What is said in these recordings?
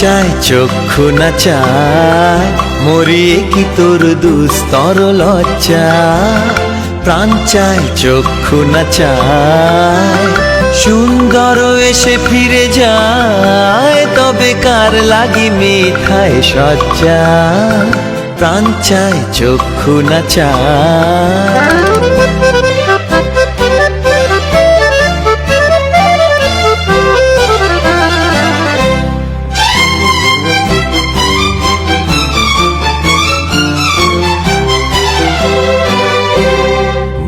চায় চক্ষু না চায়, মরিয়ে কি তোর দুস্তর লজ্জা। প্রাণ চায় চক্ষু না চায়, সুন্দর এসে ফিরে যায়, তবে কার লাগি মিথায় সজ্জা। প্রাণ চায় চক্ষু না চায়।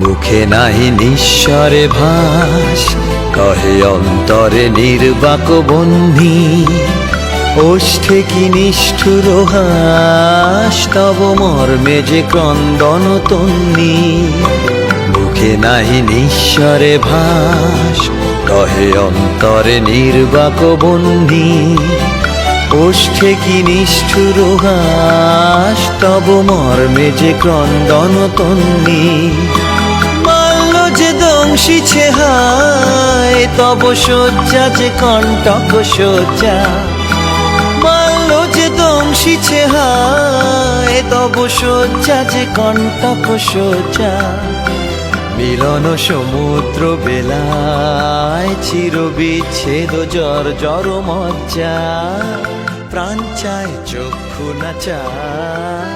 মুখে নাহি নিঃস্বরে ভাস, কহে অন্তরে নির্বাক বহ্নি। ওষ্ঠে কি নিষ্ঠুর হাস, তব মর্মে যে ক্রন্দন তন্নি। মুখে নাহি নিঃস্বরে ভাস, কহে অন্তরে নির্বাক বহ্নি। ওষ্ঠে কি নিষ্ঠুর হাস, তব মর্মে যে ক্রন্দন তন্নি। মাল্য যে দংশিছে হায়, তব শয্যা যে কণ্টক শয্যা। মাল্য যে দংশিছে হায়, তব শয্যা যে কণ্টক শয্যা। মিলন সমুদ্র বেলায়, চির বিচ্ছেদ জর মজ্জা। প্রাণ চায় চক্ষু না চায়,